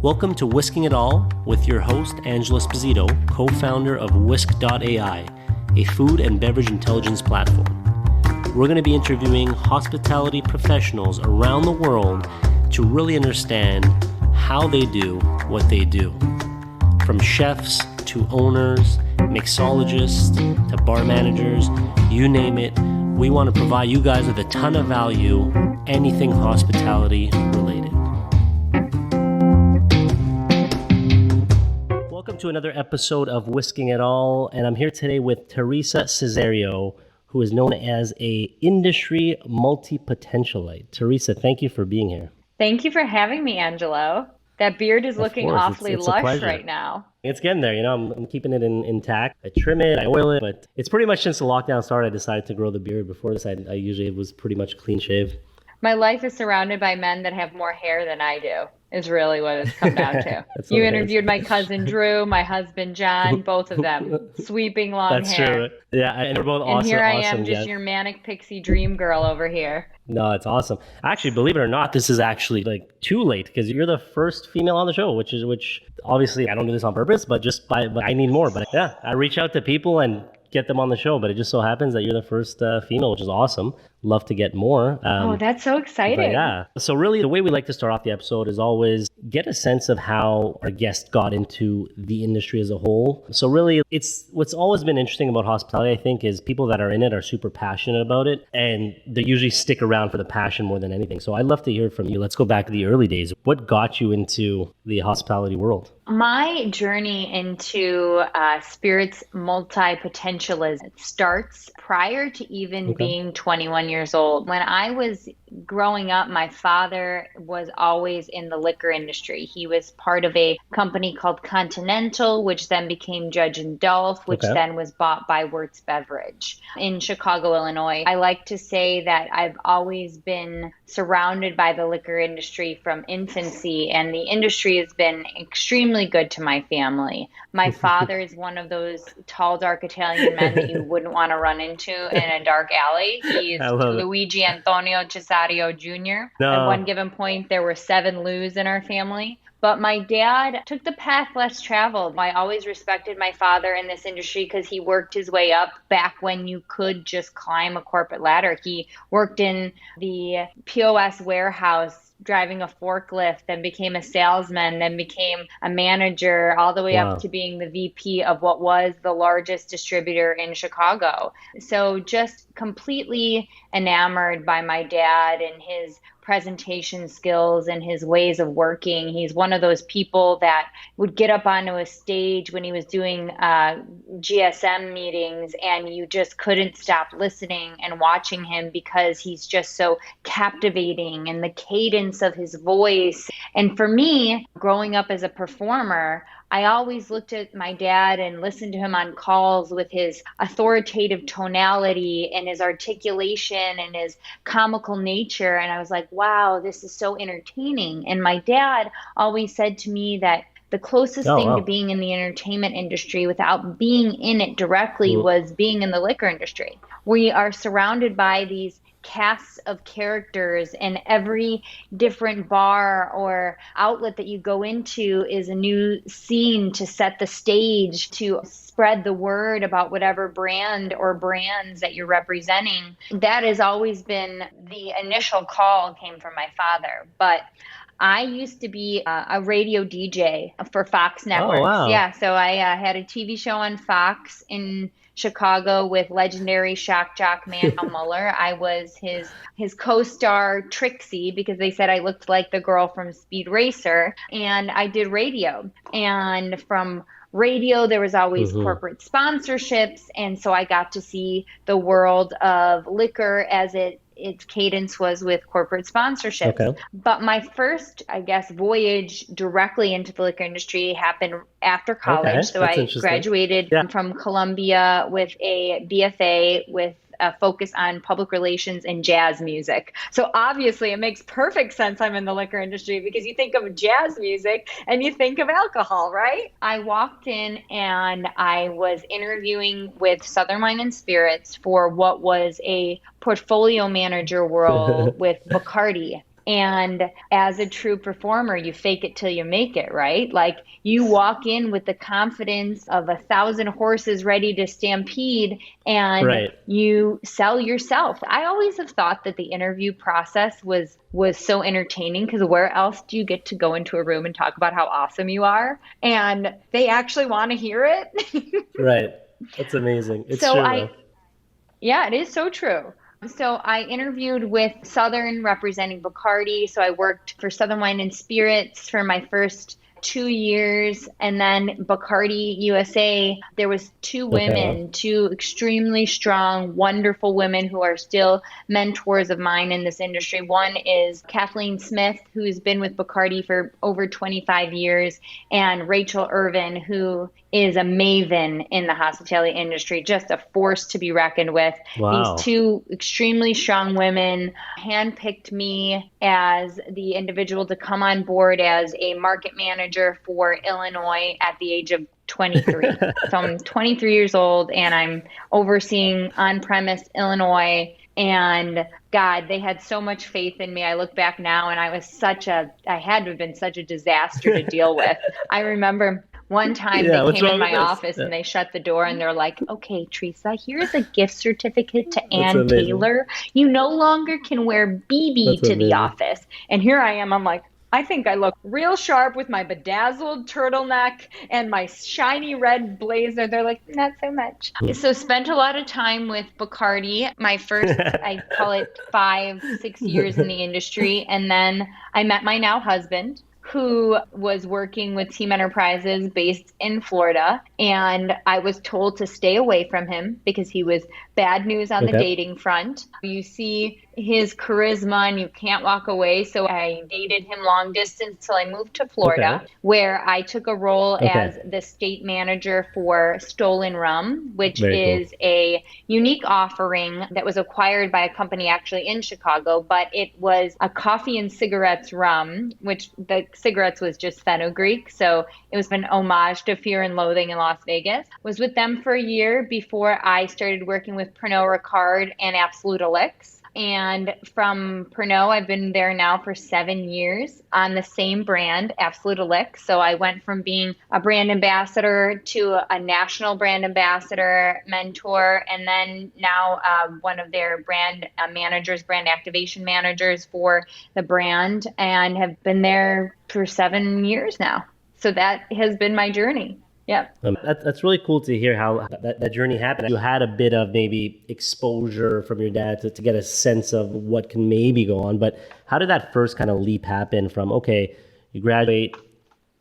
Welcome to Whisking It All with your host, Angela Esposito, co-founder of Whisk.ai, a food and beverage intelligence platform. We're going to be interviewing hospitality professionals around the world to really understand how they do what they do. From chefs to owners, mixologists to bar managers, you name it, we want to provide you guys with a ton of value, anything hospitality related. Welcome to another episode of Whisking It All, and I'm here today with Teresa Cesario, who is known as a industry multipotentialite. Teresa, thank you for being here. Thank you for having me, Angelo. That beard is looking awfully lush right now. It's getting there, I'm keeping it intact. I trim it, I oil it, but it's pretty much since the lockdown started, I decided to grow the beard. Before this, I usually was pretty much clean shave. My life is surrounded by men that have more hair than I do, is really what it's come down to. You interviewed my cousin Drew, my husband John, both of them, sweeping long That's hair. True. Yeah, and we're both awesome. And here I am, just your manic pixie dream girl over here. No, it's awesome. Actually, believe it or not, this is actually like too late because you're the first female on the show, which obviously I don't do this on purpose, but but I need more. But yeah, I reach out to people and get them on the show, but it just so happens that you're the first female, which is awesome. Love to get more. That's so exciting. Yeah. So really the way we like to start off the episode is always get a sense of how our guest got into the industry as a whole. So really it's what's always been interesting about hospitality, I think, is people that are in it are super passionate about it and they usually stick around for the passion more than anything. So I'd love to hear from you. Let's go back to the early days. What got you into the hospitality world? My journey into spirits multi-potentialism starts prior to even being 21 years old. When I was growing up, my father was always in the liquor industry. He was part of a company called Continental, which then became Judge and Dolph, which then was bought by Food Beverage in Chicago, Illinois. I like to say that I've always been surrounded by the liquor industry from infancy, and the industry has been extremely good to my family. My father is one of those tall, dark Italian men that you wouldn't want to run into in a dark alley. He's Luigi Antonio Cesario Jr. At one given point, there were 7 Lou's in our family. But my dad took the path less traveled. I always respected my father in this industry because he worked his way up back when you could just climb a corporate ladder. He worked in the POS warehouse, driving a forklift, then became a salesman, then became a manager, all the way up to being the VP of what was the largest distributor in Chicago. So just completely enamored by my dad and his presentation skills and his ways of working. He's one of those people that would get up onto a stage when he was doing GSM meetings, and you just couldn't stop listening and watching him because he's just so captivating, and the cadence of his voice. And for me, growing up as a performer, I always looked at my dad and listened to him on calls with his authoritative tonality and his articulation and his comical nature. And I was like, wow, this is so entertaining. And my dad always said to me that the closest thing to being in the entertainment industry without being in it directly was being in the liquor industry. We are surrounded by these casts of characters, and every different bar or outlet that you go into is a new scene to set the stage, to spread the word about whatever brand or brands that you're representing. That has always been the initial call came from my father. But I used to be a radio DJ for Fox Networks. Oh, wow. Yeah, so I had a TV show on Fox in Chicago with legendary shock jock man Muller. I was his co-star Trixie because they said I looked like the girl from Speed Racer, and I did radio. And from radio, there was always corporate sponsorships, and so I got to see the world of liquor as its cadence was with corporate sponsorships. Okay. But my first, voyage directly into the liquor industry happened after college. Okay. So I graduated from Columbia with a BFA with a focus on public relations and jazz music. So obviously it makes perfect sense I'm in the liquor industry because you think of jazz music and you think of alcohol, right? I walked in and I was interviewing with Southern Wine and Spirits for what was a portfolio manager role with Bacardi. And as a true performer, you fake it till you make it, right? Like you walk in with the confidence of 1,000 horses ready to stampede and Right. you sell yourself. I always have thought that the interview process was so entertaining because where else do you get to go into a room and talk about how awesome you are? And they actually want to hear it. Right. That's amazing. It's So true though. yeah, it is so true. So I interviewed with Southern representing Bacardi. So I worked for Southern Wine and Spirits for my first 2 years, and then Bacardi USA. There was two Okay. women, two extremely strong, wonderful women who are still mentors of mine in this industry. One is Kathleen Smith, who's been with Bacardi for over 25 years, and Rachel Irvin, who is a maven in the hospitality industry, just a force to be reckoned with. These Wow. two extremely strong women handpicked me as the individual to come on board as a market manager for Illinois at the age of 23. So I'm 23 years old and I'm overseeing on-premise Illinois. And God, they had so much faith in me. I look back now and I had to have been such a disaster to deal with. I remember one time Yeah, they what's came in wrong with my this? office Yeah. and they shut the door and they're like, okay, Teresa, here's a gift certificate to That's Ann amazing. Taylor. You no longer can wear BB That's to the amazing. office. And here I am. I'm like, I think I look real sharp with my bedazzled turtleneck and my shiny red blazer. They're like, not so much. So spent a lot of time with Bacardi. My first, I call it 5, 6 years in the industry. And then I met my now husband, who was working with Team Enterprises based in Florida. And I was told to stay away from him because he was bad news on the Okay. dating front. You see his charisma and you can't walk away. So I dated him long distance till I moved to Florida, Okay. where I took a role as Okay. the state manager for Stolen Rum, which Very cool. is a unique offering that was acquired by a company actually in Chicago, but it was a coffee and cigarettes rum, which the cigarettes was just fenugreek. So it was an homage to Fear and Loathing in Las Vegas. Was with them for a year before I started working with Pernod Ricard and Absolute Elix. And from Pernod, I've been there now for 7 years on the same brand, Absolute Elix. So I went from being a brand ambassador to a national brand ambassador, mentor, and then now one of their brand managers, brand activation managers for the brand, and have been there for 7 years now. So that has been my journey. Yep. That's really cool to hear how that journey happened. You had a bit of maybe exposure from your dad to get a sense of what can maybe go on. But how did that first kind of leap happen from, okay, you graduate,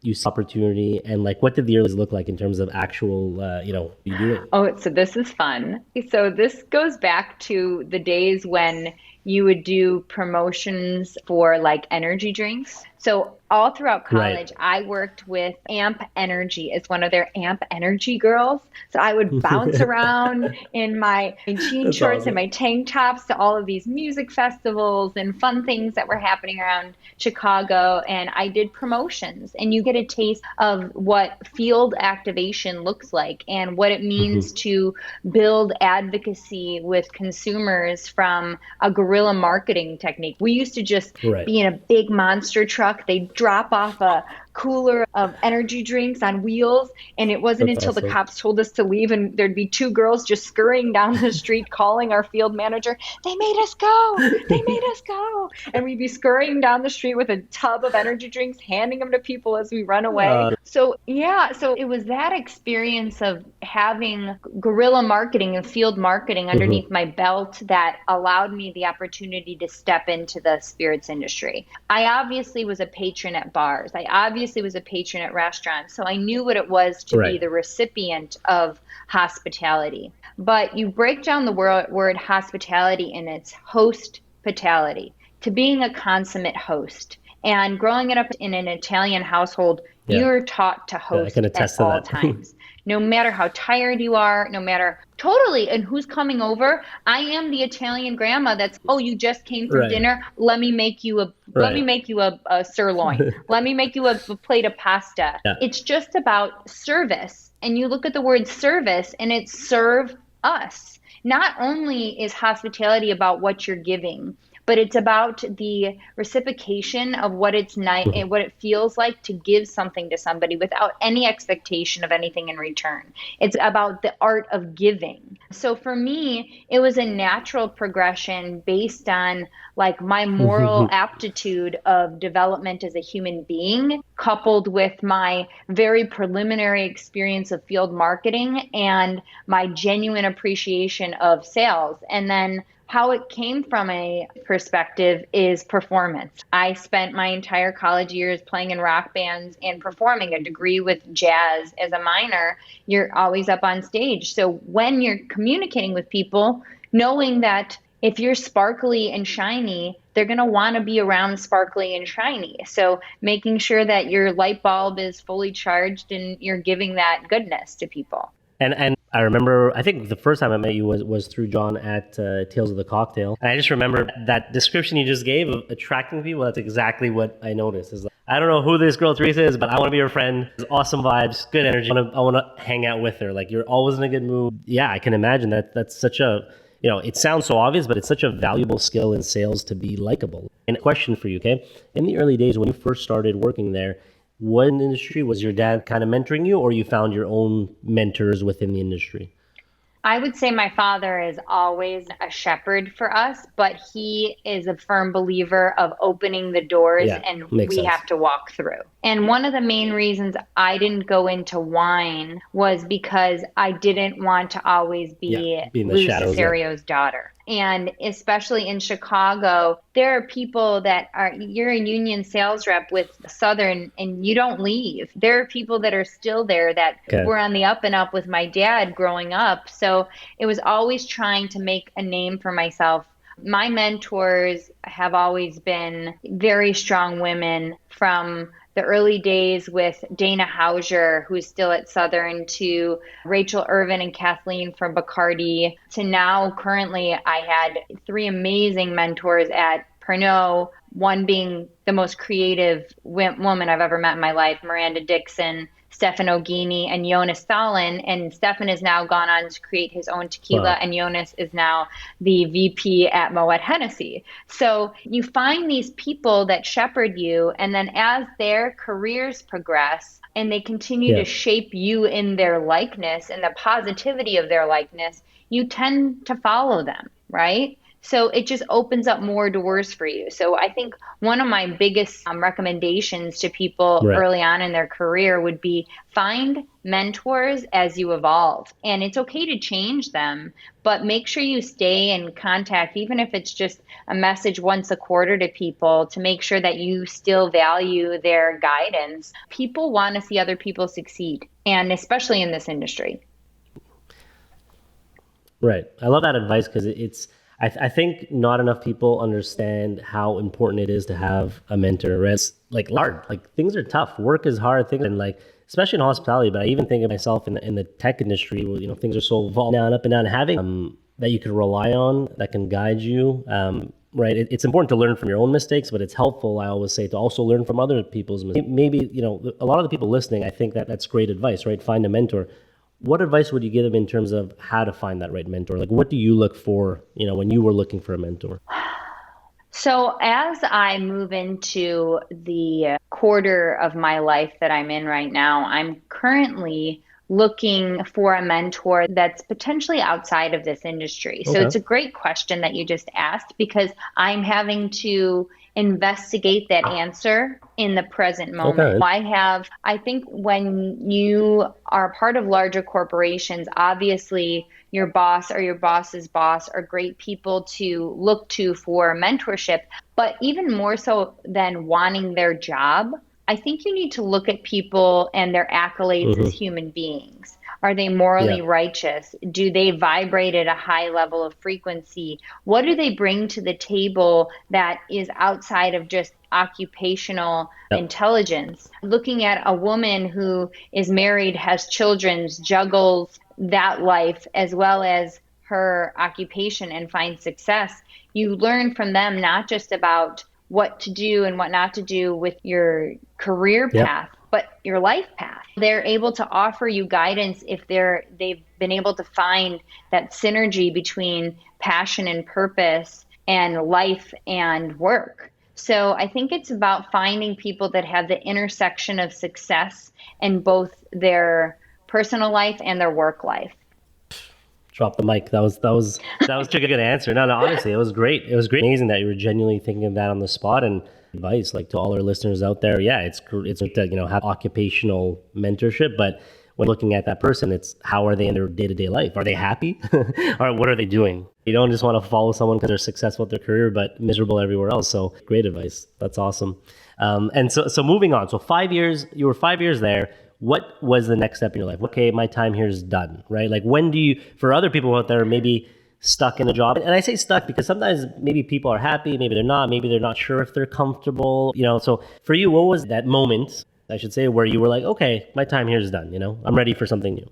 you see opportunity, and like what did the early look like in terms of actual, you doing? Oh, so this is fun. So this goes back to the days when you would do promotions for like energy drinks. So all throughout Right. college, I worked with Amp Energy as one of their Amp Energy girls. So I would bounce around in my jean That's shorts and awesome. my tank tops to all of these music festivals and fun things that were happening around Chicago. And I did promotions, and you get a taste of what field activation looks like and what it means to build advocacy with consumers from a guerrilla marketing technique. We used to just Right. be in a big monster truck. They'd drop off a cooler of energy drinks on wheels. And it wasn't That's until the awesome. cops told us to leave and there'd be two girls just scurrying down the street calling our field manager, they made us go, they made us go. And we'd be scurrying down the street with a tub of energy drinks, handing them to people as we run away. So yeah, so it was that experience of having guerrilla marketing and field marketing underneath my belt that allowed me the opportunity to step into the spirits industry. I obviously was a patron at bars. I obviously was a patron at restaurants. So I knew what it was to be Right. the recipient of hospitality. But you break down the word hospitality in its hospitality to being a consummate host. And growing it up in an Italian household, Yeah. you're taught to Yeah. I host can at attest to all that. times. No matter how tired you are, no matter totally, and who's coming over. I am the Italian grandma that's, oh, you just came from Right. dinner. Let me Right. make you a sirloin. Let me make you a plate of pasta. Yeah. It's just about service. And you look at the word service and it's serve us. Not only is hospitality about what you're giving, but it's about the reciprocation of what it's nice and what it feels like to give something to somebody without any expectation of anything in return. It's about the art of giving. So for me, it was a natural progression based on like my moral aptitude of development as a human being, coupled with my very preliminary experience of field marketing and my genuine appreciation of sales. And then how it came from a perspective is performance. I spent my entire college years playing in rock bands and performing, a degree with jazz as a minor. You're always up on stage. So when you're communicating with people, knowing that if you're sparkly and shiny, they're going to want to be around sparkly and shiny. So making sure that your light bulb is fully charged and you're giving that goodness to people. And I remember, I think the first time I met you was through John at Tales of the Cocktail. And I just remember that description you just gave of attracting people. That's exactly what I noticed. Is like, I don't know who this girl Teresa is, but I want to be her friend. Awesome vibes, good energy. I want to hang out with her. Like, you're always in a good mood. Yeah, I can imagine that. That's such a, it sounds so obvious, but it's such a valuable skill in sales to be likable. And a question for you, okay? In the early days when you first started working there, what industry was your dad kind of mentoring you, or you found your own mentors within the industry? I would say my father is always a shepherd for us, but he is a firm believer of opening the doors and we have to walk through. And one of the main reasons I didn't go into wine was because I didn't want to always be Lou Cesario's daughter. And especially in Chicago, there are people that you're a union sales rep with Southern and you don't leave. There are people that are still there that were on the up and up with my dad growing up. So it was always trying to make a name for myself. My mentors have always been very strong women, from the early days with Dana Hauser, who's still at Southern, to Rachel Irvin and Kathleen from Bacardi, to now currently I had three amazing mentors at Pernod, one being the most creative woman I've ever met in my life, Miranda Dixon, Stefan Ogini, and Jonas Thalin. And Stefan has now gone on to create his own tequila, and Jonas is now the VP at Moet Hennessy. So you find these people that shepherd you, and then as their careers progress and they continue to shape you in their likeness and the positivity of their likeness, you tend to follow them, right? So it just opens up more doors for you. So I think one of my biggest recommendations to people early on in their career would be find mentors as you evolve. And it's okay to change them, but make sure you stay in contact, even if it's just a message once a quarter to people, to make sure that you still value their guidance. People want to see other people succeed, and especially in this industry. Right. I love that advice because I think not enough people understand how important it is to have a mentor. It's like hard, like things are tough. Work is hard. Things, and like, especially in hospitality, but I even think of myself in the tech industry where, things are so volatile, down, up and down. Having that you can rely on, that can guide you, right? It's important to learn from your own mistakes, but it's helpful, I always say, to also learn from other people's mistakes. Maybe, a lot of the people listening, I think that's great advice, right? Find a mentor. What advice would you give them in terms of how to find that right mentor? Like, what do you look for, when you were looking for a mentor? So as I move into the quarter of my life that I'm in right now, I'm currently looking for a mentor that's potentially outside of this industry. So it's a great question that you just asked, because I'm having to investigate that answer in the present moment. I think when you are part of larger corporations, obviously your boss or your boss's boss are great people to look to for mentorship, but even more so than wanting their job, I think you need to look at people and their accolades as human beings. Are they morally righteous? Do they vibrate at a high level of frequency? What do they bring to the table that is outside of just occupational intelligence? Looking at a woman who is married, has children, juggles that life as well as her occupation and finds success, you learn from them not just about what to do and what not to do with your career path, but your life path. They're able to offer you guidance if they've been able to find that synergy between passion and purpose and life and work. So I think it's about finding people that have the intersection of success in both their personal life and their work life. Drop the mic. That was such a good answer. No, honestly, it was great. It was great. Amazing that you were genuinely thinking of that on the spot. And advice, like to all our listeners out there, yeah, it's to have occupational mentorship, but when looking at that person, it's how are they in their day-to-day life? Are they happy? Or what are they doing? You don't just want to follow someone because they're successful at their career, but miserable everywhere else. So great advice. That's awesome. And so moving on. So 5 years, you were 5 years there. What was the next step in your life? Okay, my time here is done, right? Like when do you, for other people out there, maybe stuck in a job, and I say stuck because sometimes maybe people are happy, maybe they're not sure if they're comfortable, so for you, what was that moment, I should say, where you were like, okay, my time here is done, I'm ready for something new?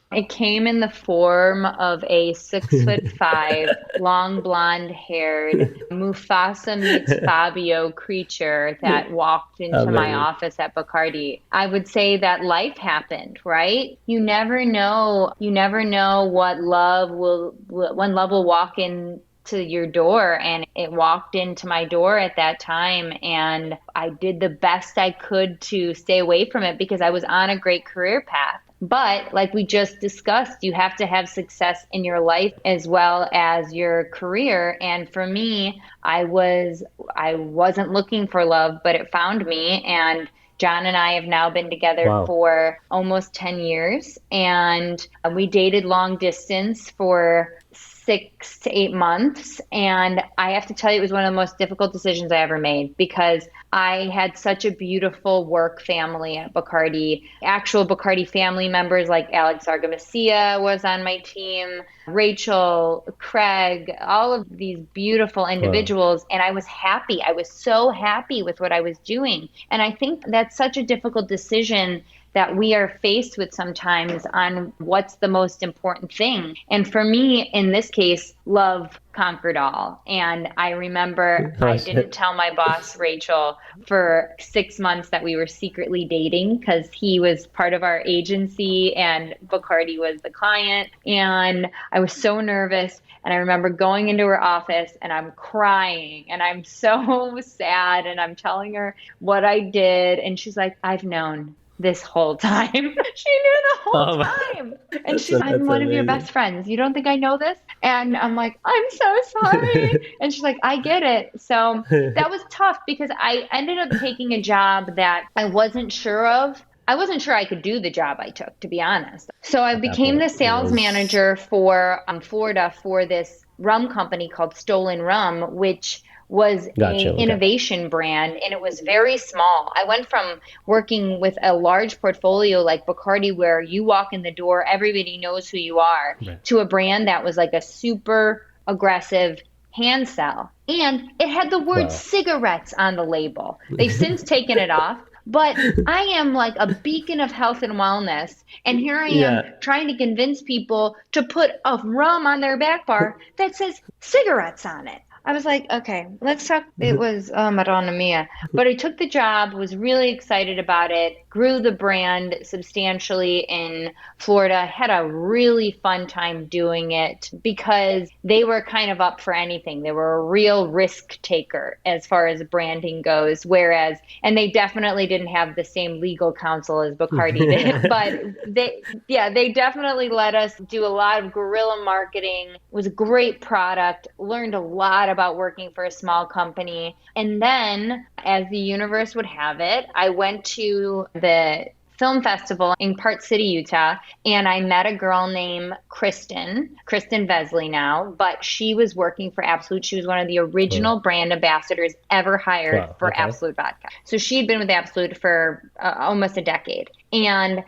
It came in the form of a 6'5", long blonde haired Mufasa meets Fabio creature that walked into my office at Bacardi. I would say that life happened, right? You never know what when love will walk in to your door, and it walked into my door at that time, and I did the best I could to stay away from it because I was on a great career path. But like we just discussed, you have to have success in your life as well as your career. And for me, I wasn't looking for love, but it found me. And John and I have now been together for almost 10 years. And we dated long distance for 6 to 8 months. And I have to tell you, it was one of the most difficult decisions I ever made because I had such a beautiful work family at Bacardi. Actual Bacardi family members like Alex Argamasia was on my team, Rachel, Craig, all of these beautiful individuals. And I was happy. I was so happy with what I was doing. And I think that's such a difficult decision that we are faced with sometimes on what's the most important thing. And for me, in this case, love conquered all. And I remember I didn't tell my boss, Rachel, for 6 months that we were secretly dating because he was part of our agency and Bacardi was the client. And I was so nervous. And I remember going into her office and I'm crying and I'm so sad and I'm telling her what I did. And she's like, I've known this whole time. She knew the whole time. And she's like, I'm one of your best friends. You don't think I know this? And I'm like, I'm so sorry. And she's like, I get it. So that was tough because I ended up taking a job that I wasn't sure of. I wasn't sure I could do the job I took, to be honest. So I became the sales manager for Florida for this rum company called Stolen Rum, which was an innovation brand, and it was very small. I went from working with a large portfolio like Bacardi, where you walk in the door, everybody knows who you are, to a brand that was like a super aggressive hand sell. And it had the word cigarettes on the label. They've since taken it off. But I am like a beacon of health and wellness. And here I am trying to convince people to put a rum on their back bar that says cigarettes on it. I was like, okay, let's talk. It was Madonna Mia. But I took the job, was really excited about it, grew the brand substantially in Florida, had a really fun time doing it because they were kind of up for anything. They were a real risk taker as far as branding goes, and they definitely didn't have the same legal counsel as Bacardi did, but they definitely let us do a lot of guerrilla marketing. It was a great product, learned a lot about working for a small company. And then, as the universe would have it, I went to the film festival in Park City, Utah, and I met a girl named Kristen Vesley now, but she was working for Absolut. She was one of the original brand ambassadors ever hired for Absolut Vodka. So she had been with Absolut for almost a decade. And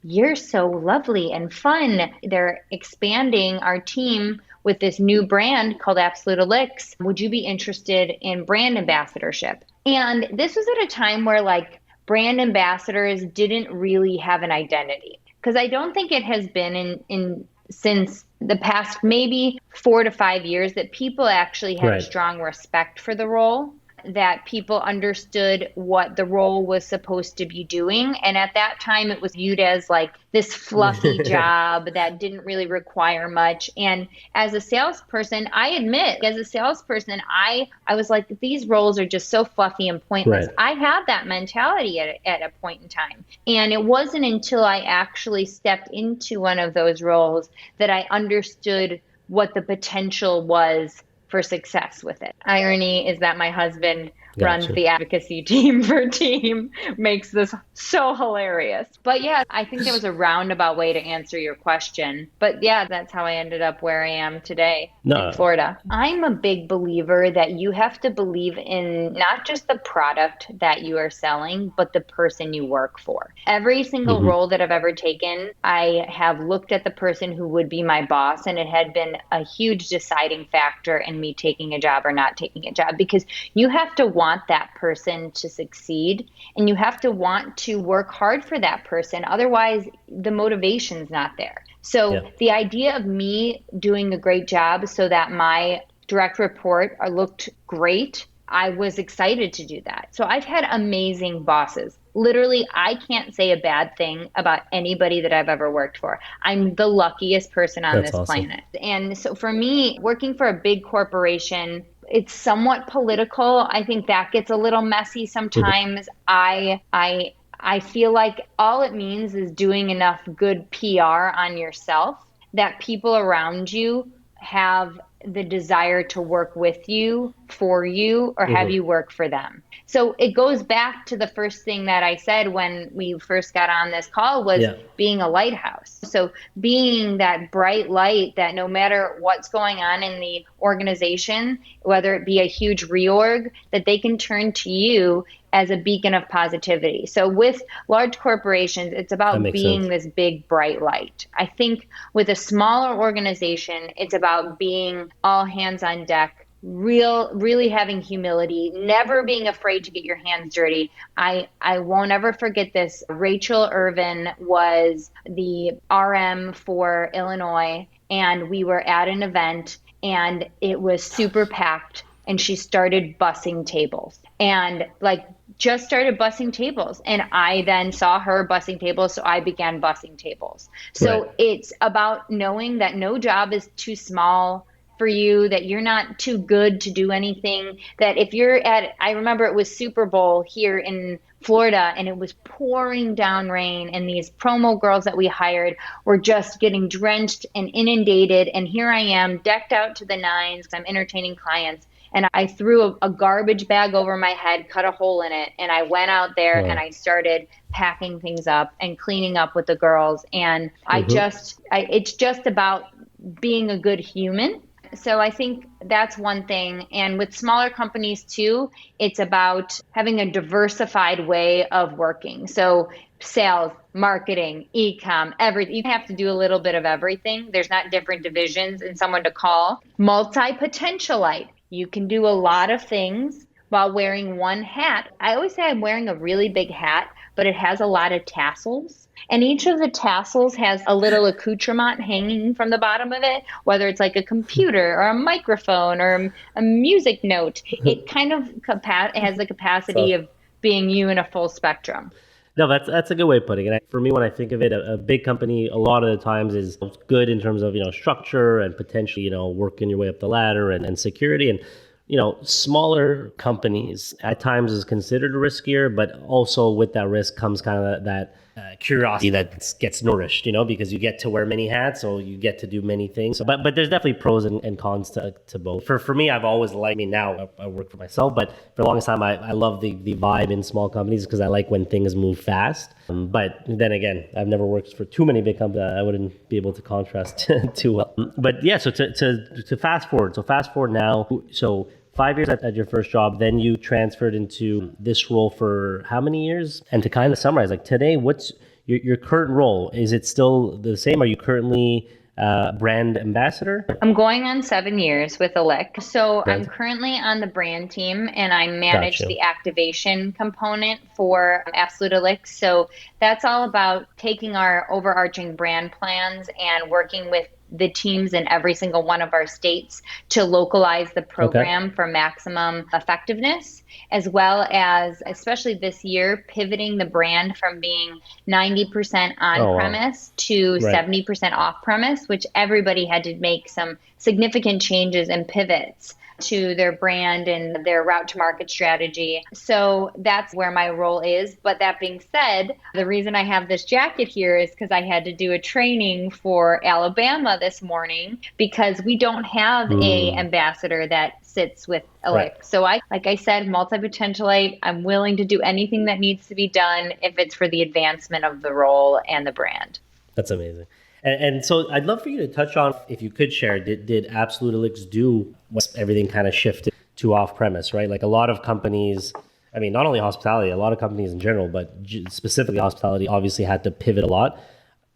you're so lovely and fun. They're expanding our team with this new brand called Absolut Elix. Would you be interested in brand ambassadorship? And this was at a time where brand ambassadors didn't really have an identity, because I don't think it has been in since the past maybe 4 to 5 years that people actually had a strong respect for the role. that people understood what the role was supposed to be doing. And at that time, it was viewed as like this fluffy job that didn't really require much. And as a salesperson, I admit, as a salesperson, I was like, these roles are just so fluffy and pointless. Right. I had that mentality at a point in time. And it wasn't until I actually stepped into one of those roles that I understood what the potential was for success with it. Irony is that my husband runs the advocacy team for Team, makes this so hilarious. But yeah, I think there was a roundabout way to answer your question. But yeah, that's how I ended up where I am today in Florida. I'm a big believer that you have to believe in not just the product that you are selling, but the person you work for. Every single role that I've ever taken, I have looked at the person who would be my boss, and it had been a huge deciding factor in me taking a job or not taking a job, because you have to want that person to succeed, and you have to want to work hard for that person. Otherwise, the motivation's not there. So the idea of me doing a great job so that my direct report looked great, I was excited to do that. So I've had amazing bosses. Literally, I can't say a bad thing about anybody that I've ever worked for. I'm the luckiest person on this planet. And so for me, working for a big corporation, it's somewhat political. I think that gets a little messy sometimes. I feel like all it means is doing enough good PR on yourself that people around you have the desire to work with you, for you, or have you work for them. So it goes back to the first thing that I said when we first got on this call was being a lighthouse. So being that bright light that no matter what's going on in the organization, whether it be a huge reorg, that they can turn to you as a beacon of positivity. So with large corporations, it's about being this big bright light. I think with a smaller organization, it's about being all hands on deck, really having humility, never being afraid to get your hands dirty. I won't ever forget this. Rachel Irvin was the RM for Illinois, and we were at an event, and it was super packed, and she started bussing tables. And just started bussing tables. And I then saw her bussing tables, so I began bussing tables. So it's about knowing that no job is too small for you, that you're not too good to do anything, that if you're I remember it was Super Bowl here in Florida, and it was pouring down rain, and these promo girls that we hired were just getting drenched and inundated. And here I am, decked out to the nines. I'm entertaining clients. And I threw a garbage bag over my head, cut a hole in it, and I went out there and I started packing things up and cleaning up with the girls. And it's just about being a good human. So I think that's one thing. And with smaller companies too, it's about having a diversified way of working. So sales, marketing, e-com, everything. You have to do a little bit of everything. There's not different divisions and someone to call. Multipotentialite. You can do a lot of things while wearing one hat. I always say I'm wearing a really big hat, but it has a lot of tassels. And each of the tassels has a little accoutrement hanging from the bottom of it, whether it's like a computer or a microphone or a music note. It kind of has the capacity of being you in a full spectrum. No, that's a good way of putting it. For me, when I think of it, a big company a lot of the times is good in terms of structure and potentially working your way up the ladder and security. And smaller companies at times is considered riskier, but also with that risk comes kind of that curiosity that gets nourished, because you get to wear many hats, so you get to do many things. But there's definitely pros and cons to both. For me, I've always liked, now I work for myself, but for the longest time, I love the vibe in small companies because I like when things move fast. But then again, I've never worked for too many big companies. I wouldn't be able to contrast too well. But yeah, so to fast forward. So fast forward now. So 5 years at your first job, then you transferred into this role for how many years? And to kind of summarize, today, what's your current role? Is it still the same? Are you currently brand ambassador? I'm going on 7 years with Alick. So I'm currently on the brand team, and I manage the activation component for Absolute Alick. So that's all about taking our overarching brand plans and working with the teams in every single one of our states to localize the program for maximum effectiveness, as well as, especially this year, pivoting the brand from being 90% on-premise to 70% off-premise, which everybody had to make some significant changes and pivots to their brand and their route to market strategy. So that's where my role is. But that being said, the reason I have this jacket here is because I had to do a training for Alabama this morning because we don't have a ambassador that sits with Elix. So like I said, multipotentialite, I'm willing to do anything that needs to be done if it's for the advancement of the role and the brand. That's amazing. And so I'd love for you to touch on, if you could share, did Absolute Elix do when everything kind of shifted to off-premise, right? Like a lot of companies, I mean, not only hospitality, a lot of companies in general, but specifically hospitality obviously had to pivot a lot.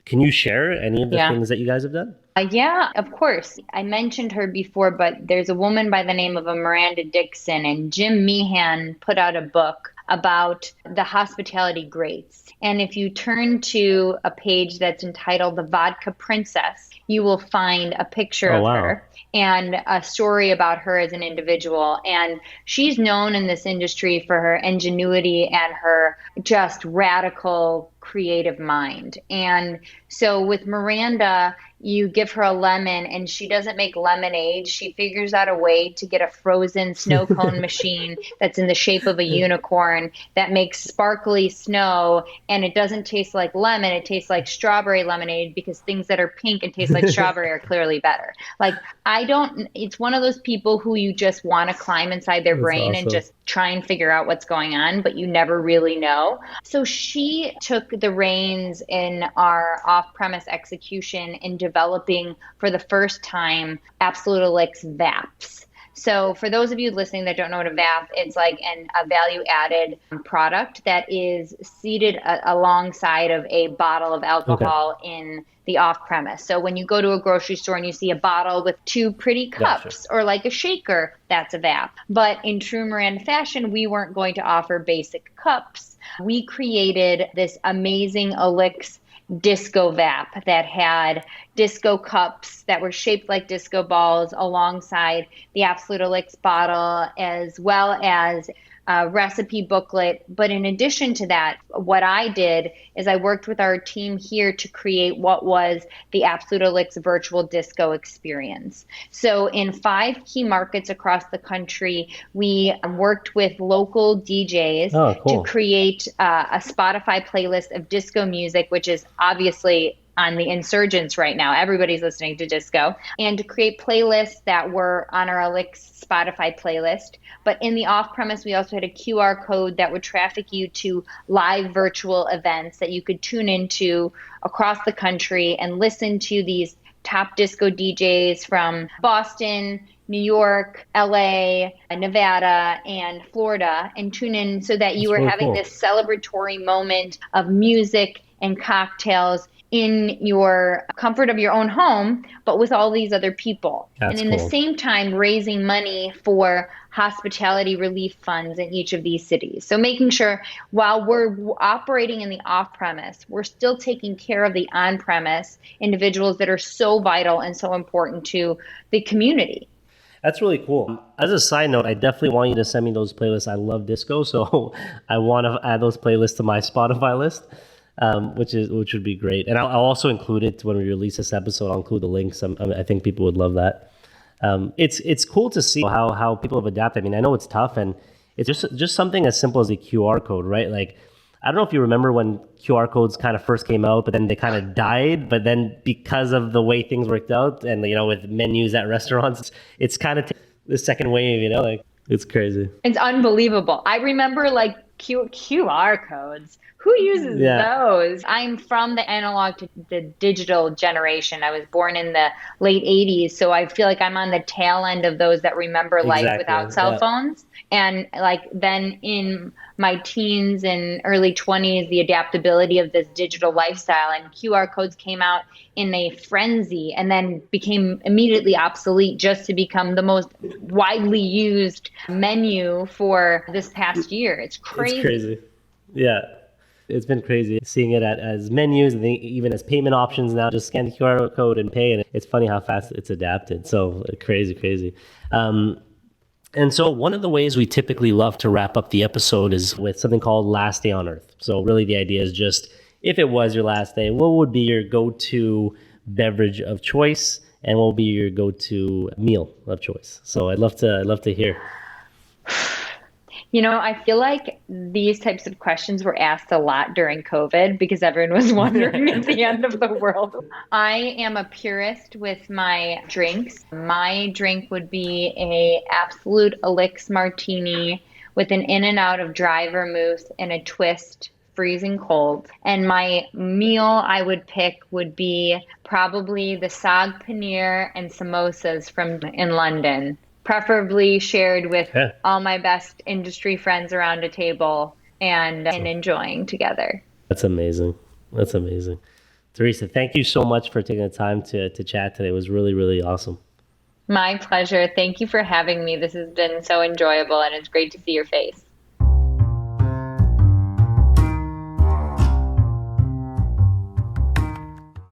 Can you share any of the things that you guys have done? Yeah, of course. I mentioned her before, but there's a woman by the name of Miranda Dixon, and Jim Meehan put out a book about the hospitality greats. And if you turn to a page that's entitled The Vodka Princess, you will find a picture of her and a story about her as an individual. And she's known in this industry for her ingenuity and her just radical creative mind. And so with Miranda, you give her a lemon and she doesn't make lemonade. She figures out a way to get a frozen snow cone machine that's in the shape of a unicorn that makes sparkly snow, and it doesn't taste like lemon. It tastes like strawberry lemonade because things that are pink and taste like strawberry are clearly better. Like, it's one of those people who you just want to climb inside their brain and just try and figure out what's going on, but you never really know. So she took the reins in our off-premise execution in developing for the first time Absolute Elix VAPs. So for those of you listening that don't know what a VAP, it's like a value-added product that is seated alongside of a bottle of alcohol in the off-premise. So when you go to a grocery store and you see a bottle with two pretty cups or like a shaker, that's a VAP. But in true Miranda fashion, we weren't going to offer basic cups. We created this amazing Elix disco VAP that had disco cups that were shaped like disco balls alongside the Absolute Elix bottle, as well as a recipe booklet. But in addition to that, what I did is I worked with our team here to create what was the Absolute Elix virtual disco experience. So in 5 key markets across the country, we worked with local DJs to create a Spotify playlist of disco music, which is obviously on the insurgents right now. Everybody's listening to disco. And to create playlists that were on our Elix Spotify playlist. But in the off-premise, we also had a QR code that would traffic you to live virtual events that you could tune into across the country and listen to these top disco DJs from Boston, New York, LA, Nevada, and Florida, and tune in so that you were having this celebratory moment of music and cocktails in your comfort of your own home, but with all these other people. And in the same time, raising money for hospitality relief funds in each of these cities. So making sure while we're operating in the off-premise, we're still taking care of the on-premise individuals that are so vital and so important to the community. That's really cool. As a side note, I definitely want you to send me those playlists. I love disco, so I want to add those playlists to my Spotify list. Which would be great. And I'll also include it when we release this episode. I'll include the links. I think people would love that. It's cool to see how people have adapted. I mean, I know it's tough, and it's just something as simple as a QR code, right? Like, I don't know if you remember when QR codes kind of first came out, but then they kind of died. But then because of the way things worked out, and with menus at restaurants, it's kind of the second wave. Like, it's crazy. It's unbelievable. I remember like QR codes. Who uses those? I'm from the analog to the digital generation. I was born in the late 80s, so I feel like I'm on the tail end of those that remember life without cell phones. And like then in my teens and early 20s, the adaptability of this digital lifestyle, and QR codes came out in a frenzy and then became immediately obsolete just to become the most widely used menu for this past year. It's crazy. It's crazy. Yeah. It's been crazy seeing it as menus and even as payment options now. Just scan the QR code and pay. And it's funny how fast it's adapted. So crazy. And so one of the ways we typically love to wrap up the episode is with something called Last Day on Earth. So really the idea is just, if it was your last day, what would be your go-to beverage of choice, and what would be your go-to meal of choice? So I'd love to hear. I feel like these types of questions were asked a lot during COVID because everyone was wondering at the end of the world. I am a purist with my drinks. My drink would be a absolute elixir martini with an in and out of dry vermouth and a twist, freezing cold. And my meal I would pick would be probably the saag paneer and samosas from in London. Preferably shared with all my best industry friends around a table and enjoying together. That's amazing. Teresa, thank you so much for taking the time to chat today. It was really, really awesome. My pleasure. Thank you for having me. This has been so enjoyable, and it's great to see your face.